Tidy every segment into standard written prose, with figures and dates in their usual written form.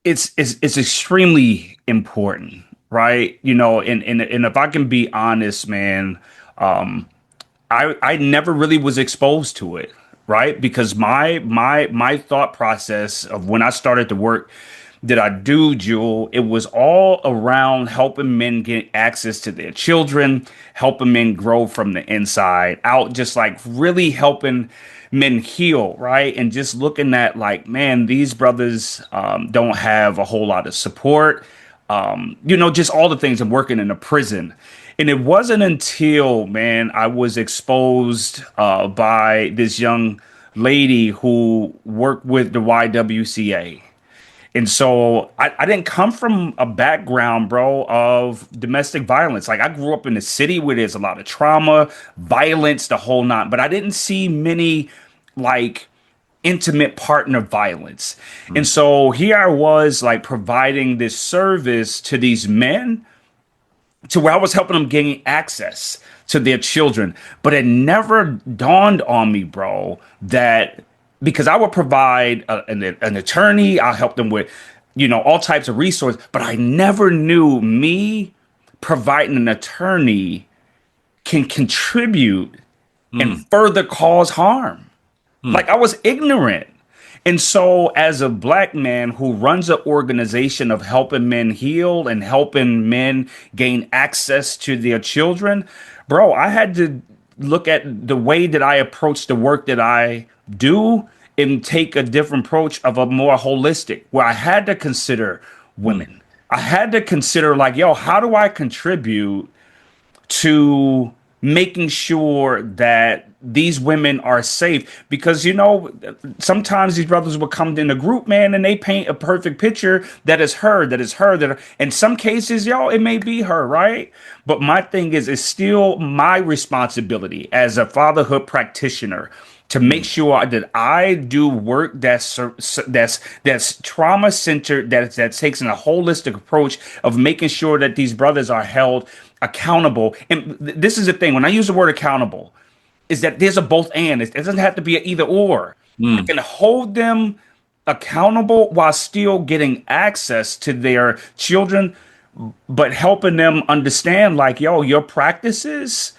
it's extremely important, right? And if I can be honest, man, um, I never really was exposed to it, right? Because my thought process of when I started to work that I do, Jewel, it was all around helping men get access to their children, helping men grow from the inside out, just like really helping men heal, right? And just looking at like, man, these brothers don't have a whole lot of support. Just all the things. I'm working in a prison. And it wasn't until, man, I was exposed by this young lady who worked with the YWCA. And so I didn't come from a background, bro, of domestic violence. Like I grew up in a city where there's a lot of trauma, violence, the whole nine, but I didn't see many like intimate partner violence. And Mm. so here I was like providing this service to these men to where I was helping them gain access to their children. But it never dawned on me, bro, that because I would provide an attorney, I'll help them with, all types of resources, but I never knew me providing an attorney can contribute and Mm. further cause harm. Mm. Like I was ignorant. And so, as a black man who runs an organization of helping men heal and helping men gain access to their children, bro, I had to look at the way that I approach the work that I do and take a different approach of a more holistic, where I had to consider Mm. women. I had to consider, like, yo, how do I contribute to making sure that these women are safe? Because sometimes these brothers will come in a group, man, and they paint a perfect picture that is her, that in some cases, yo, it may be her, right? But my thing is it's still my responsibility as a fatherhood practitioner to make Mm. sure that I do work that's trauma centered, that takes a holistic approach of making sure that these brothers are held accountable. And this is the thing: when I use the word accountable, is that there's a both and. It doesn't have to be an either or. I Mm. can hold them accountable while still getting access to their children, but helping them understand, like, yo, your practices,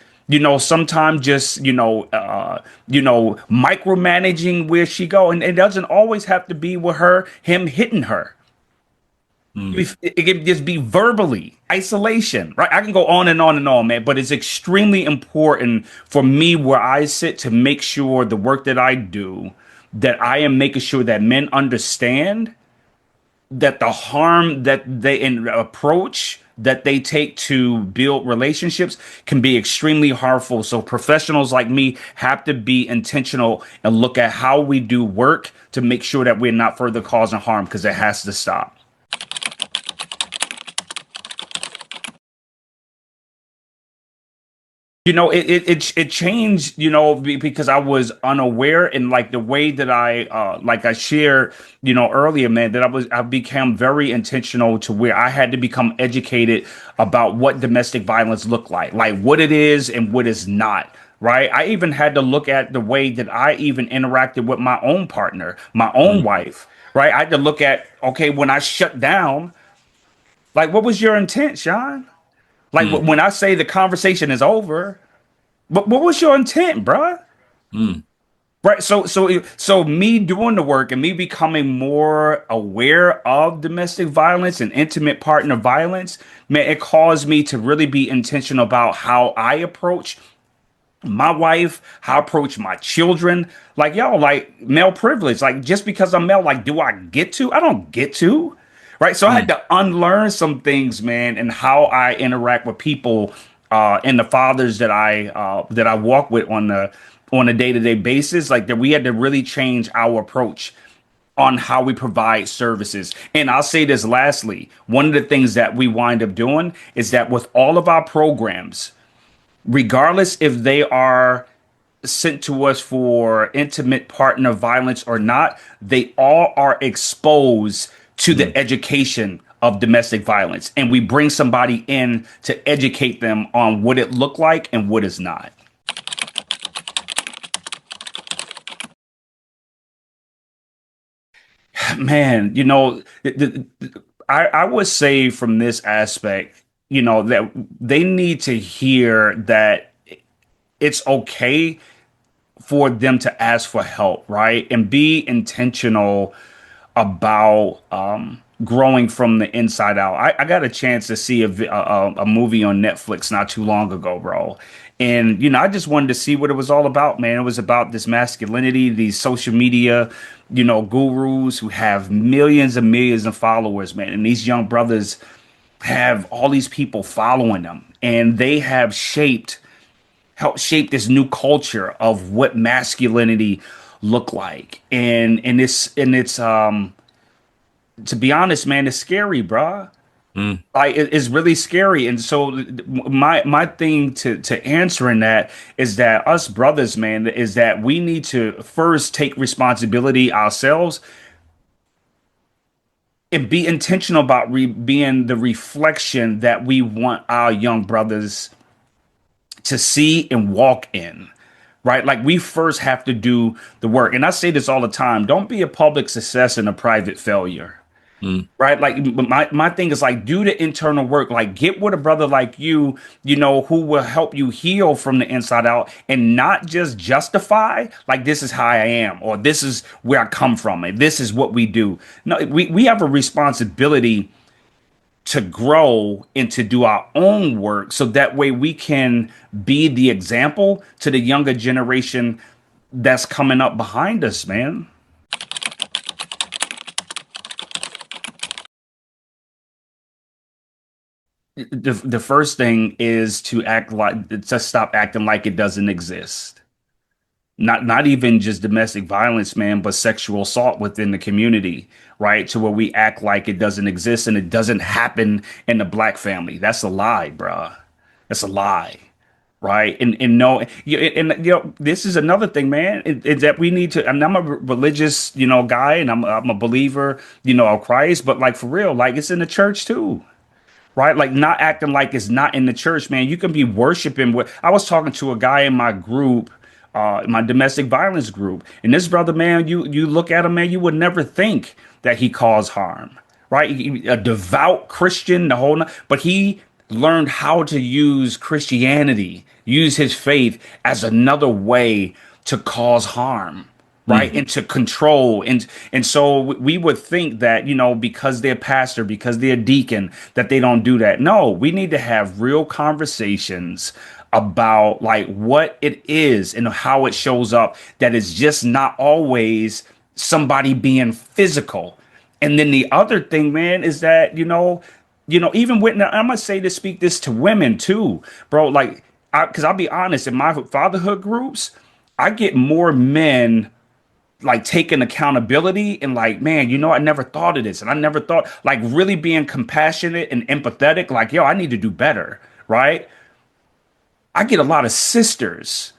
sometimes just, micromanaging where she go. And it doesn't always have to be with him hitting her. Mm. It can just be verbally isolation, right? I can go on and on and on, man, but it's extremely important for me where I sit to make sure the work that I do, that I am making sure that men understand that the harm that they in approach that they take to build relationships can be extremely harmful. So professionals like me have to be intentional and look at how we do work to make sure that we're not further causing harm, because it has to stop. It changed, because I was unaware, and like the way that I shared, earlier, man, that I became very intentional to where I had to become educated about what domestic violence looked like what it is and what is not. Right. I even had to look at the way that I even interacted with my own partner, my own Mm. wife. Right. I had to look at, okay, when I shut down, like, what was your intent, Sean? Like Mm. when I say the conversation is over, what was your intent, bruh? Mm. Right. So me doing the work and me becoming more aware of domestic violence and intimate partner violence, man, it caused me to really be intentional about how I approach my wife, how I approach my children. Like, yo, like male privilege. Like, just because I'm male, like, do I get to? I don't get to. Right. So I had Mm. to unlearn some things, man, and how I interact with people, and the fathers that I walk with on a day-to-day basis. Like that we had to really change our approach on how we provide services. And I'll say this lastly, one of the things that we wind up doing is that with all of our programs, regardless if they are sent to us for intimate partner violence or not, they all are exposed to Mm. the education of domestic violence. And we bring somebody in to educate them on what it looked like and what is not. Man, I would say from this aspect, that they need to hear that it's okay for them to ask for help, right? And be intentional about growing from the inside out. I got a chance to see a movie on Netflix not too long ago, bro. And I just wanted to see what it was all about, man. It was about this masculinity, these social media, gurus who have millions and millions of followers, man. And these young brothers have all these people following them, and they have helped shape this new culture of what masculinity look like. And it's to be honest, man, it's scary, bruh. Mm, Like it's really scary. And so my thing to answering that is that us brothers, man, is that we need to first take responsibility ourselves and be intentional about being the reflection that we want our young brothers to see and walk in. Right? Like we first have to do the work. And I say this all the time. Don't be a public success and a private failure. mm, Right. Like my thing is like do the internal work, like get with a brother like who will help you heal from the inside out and not just justify like this is how I am or this is where I come from and this is what we do. No, we have a responsibility to grow and to do our own work so that way we can be the example to the younger generation that's coming up behind us, man. The first thing is to stop acting like it doesn't exist. Not even just domestic violence, man, but sexual assault within the community, right? To where we act like it doesn't exist and it doesn't happen in the black family. That's a lie, bruh. That's a lie, right? And no, this is another thing, man. Is that we need to. And I'm a religious, guy, and I'm a believer, of Christ. But like for real, like it's in the church too, right? Like not acting like it's not in the church, man. You can be worshiping. I was talking to a guy in my group, my domestic violence group, and this brother, man, you look at him, man, you would never think that he caused harm, right? A devout Christian, but he learned how to use Christianity, use his faith as another way to cause harm, right, mhm. and to control. And so we would think that because they're pastor, because they're deacon, that they don't do that. No, we need to have real conversations about like what it is and how it shows up, that is just not always somebody being physical. And then the other thing, man, is that even with, now, I'm gonna say this, speak this to women too, bro. Like, because I'll be honest, in my fatherhood groups, I get more men like taking accountability and like, man, I never thought of this, and I never thought, like, really being compassionate and empathetic. Like, yo, I need to do better, right? I get a lot of sisters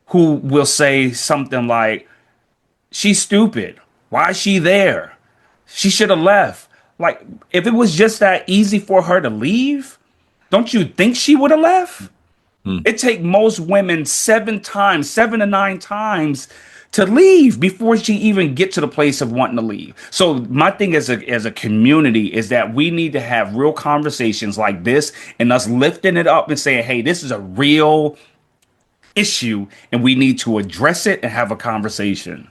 who will say something like, "She's stupid. Why is she there? She should have left." Like, if it was just that easy for her to leave, don't you think she would have left? Mm. It take most women 7 times, 7 to 9 times to leave before she even get to the place of wanting to leave. So my thing as a community is that we need to have real conversations like this and us lifting it up and saying, hey, this is a real issue and we need to address it and have a conversation.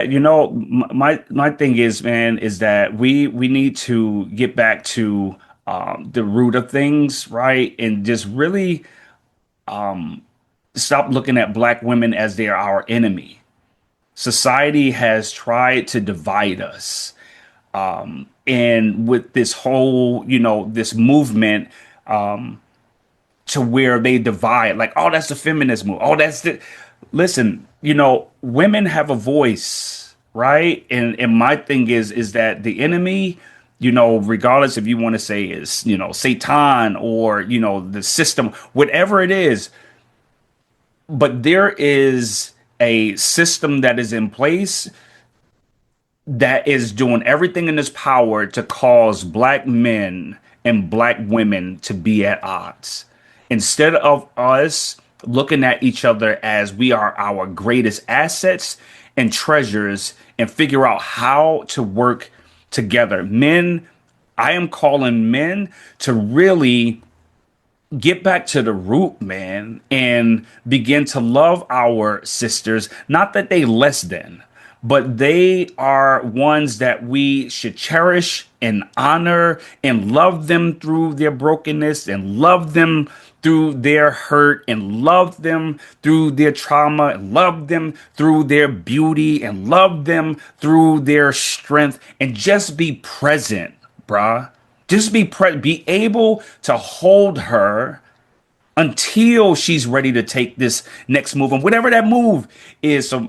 My thing is, man, is that we need to get back to the root of things, right? And just really stop looking at black women as they're our enemy. Society has tried to divide us. And with this whole, this movement to where they divide, like, oh, that's the feminist move. Oh, that's the. Listen, women have a voice, right? And my thing is that the enemy, regardless if you want to say is, Satan or, the system, whatever it is, but there is a system that is in place that is doing everything in its power to cause black men and black women to be at odds. Instead of us looking at each other as we are our greatest assets and treasures and figure out how to work together. Men, I am calling men to really get back to the root, man, and begin to love our sisters. Not that they less than, but they are ones that we should cherish and honor and love them through their brokenness and love them through their hurt and love them through their trauma and love them through their beauty and love them through their strength and just be present, bruh. Just be able to hold her until she's ready to take this next move and whatever that move is. So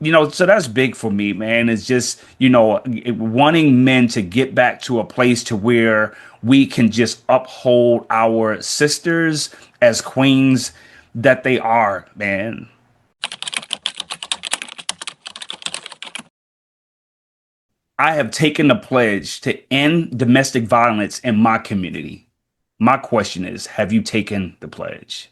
that's big for me, man. It's just, wanting men to get back to a place to where we can just uphold our sisters as queens that they are, man. I have taken the pledge to end domestic violence in my community. My question is, have you taken the pledge?